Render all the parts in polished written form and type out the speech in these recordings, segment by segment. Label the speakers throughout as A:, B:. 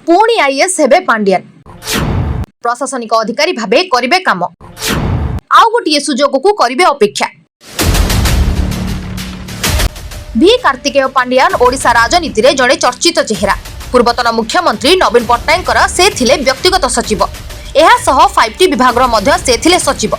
A: पुणी आईएएस हेबे पांड्यान प्रशासनिक अधिकारी भाबे करिवे काम आउ गोटे सुजोग को करिवे अपेक्षा। भी कार्तिकेय पांड्यान ओडिशा राजनीति रे जड़े चर्चित चेहरा। पूर्वतन मुख्यमंत्री नवीन पट्टनायक से थिले व्यक्तिगत सचिव। एहा सह 5टी विभाग मध्य से थिले सचिव।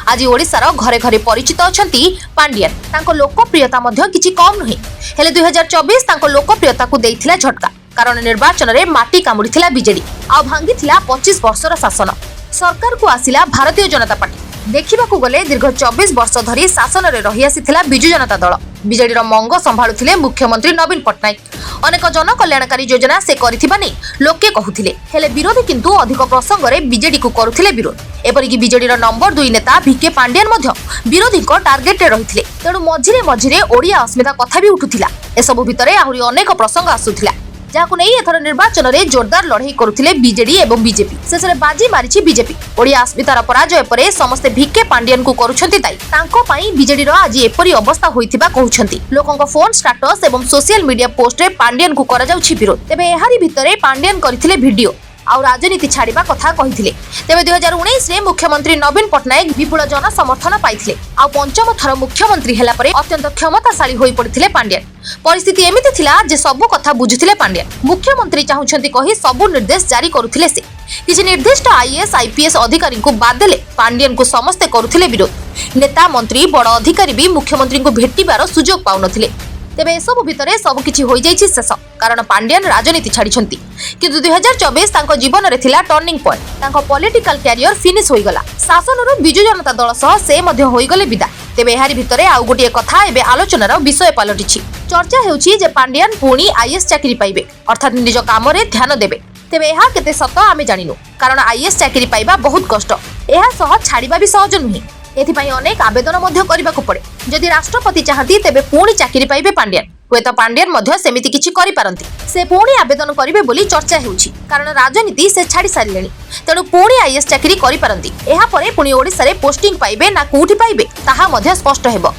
A: आज ओडिशार घरे घरे परिचित अछंती पांड्यान। तांको लोकप्रियता मध्य किछि कम नहीं। हेले 2024 तांको लोकप्रियता को देइथिला झटका। कारण निर्वाचन रे माटी कामुड़ीथिला बीजेडी आ भांगीथिला 25 वर्षर शासन। सरकार को आसिला भारतीय जनता पार्टी। देखा गले दीर्घ 24 वर्ष धरी शासन में रही आसीथिला बिजु जनता दल। बीजेडी मंग संभाळुथिले मुख्यमंत्री नवीन पट्टनायक। अनेक जनकल्याणकारी योजना से करिथिबा नै लोके कहुथिले। हेले विरोधी किंतु अधिक प्रसंग रे बीजेडी को करुथिले विरोध। एपरिक बीजेडी नंबर 2 नेता भिके पांड्यान मध्य विरोधी टार्गेट रे रहिथिले। तेणु मझिरे मझिरे ओडिया अस्मिता कथा भी उठुथिला। एसबु भितरे आहुरी अनेक प्रसंग आसुथिला जाकु नै एथर निर्वाचन रे जोरदार लड़ाई करुथिले बीजेडी एवं बीजेपी। शेषरे बाजी मारिछि बीजेपी। ओडिया अस्मितार पराजय परे समस्त भिके पांड्यान को करूछंती दाई। तांको पई बीजेडी रो आज एपरि अवस्था होइथिबा कहउछंती। लोकंक फोन स्टेटस एवं सोशल मीडिया पोस्ट रे पांड्यान को करा जाउछि विरोध। तेबे एहारी भितरे पांड्यान करिथिले वीडियो आ राजनीति छाड़िबा कथा कहिथिले। तेबे 2019 रे मुख्यमंत्री नवीन पट्टनायक विपुल जन समर्थन पाइथिले। आ पंचम थर मुख्यमंत्री हेला परे अत्यंत क्षमताशाली होई पड़िथिले पांड्यान। परिस्थिति एमिति थिला जे सबु कथा बुझुथिले पांड्यान। मुख्यमंत्री चाहुछंती कहि सबु निर्देश जारी करुथिले से। किछि निर्दिष्ट आईएएस आईपीएस अधिकारी को बाद देले पांड्यान को समस्त करुथिले विरोध। नेता मंत्री बड़ अधिकारी भी मुख्यमंत्री को भेटिबार सुजोग पाउनथिले। तेबे एसबु भितरे सबकिछि होई जाइछि शेष। कारण पांड्यान राजनीति छाड़िछंती। किंतु 2024 तांको जीवन रे थिला टर्निंग पॉइंट। तांको पॉलिटिकल कैरियर फिनिश होई गला। शासनरो बिजु जनता दल सह से मध्य होई गले विदा। तेबे एहारी भितरे आउ गोटे कथा एबे आलोचनार विषय पालटिछि। चर्चा हेउछि जे पांड्यान पुणी आईएएस चाकरी पाइबे अर्थात निज काम रे ध्यान देबे। तेबे एहा केते सत आमे जानिनु। कारण आईएएस चाकरी पाइबा बहुत कष्ट। एहा सह छाड़िबा भी सहज नुहे। एथिपाई अनेक आवेदन मध्य करिबाकु पड़े। जदि राष्ट्रपति चाहती तेबे पुणी चाकरी पाइबे पांड्यान। हुएत पांड्यान मध्य सेमिति किछि करि पारंती। से पुणी आवेदन करिवे बोली चर्चा हेउछि। कारण राजनीति से छाड़ी सारिलेनी। तेणु पुणी आईएएस चाकरी करि पारंती। एहा परे पुणी ओडिसा रे पोस्टिंग पाइबे ना कोठी पाइबे ताहा मध्य स्पष्ट हेबो।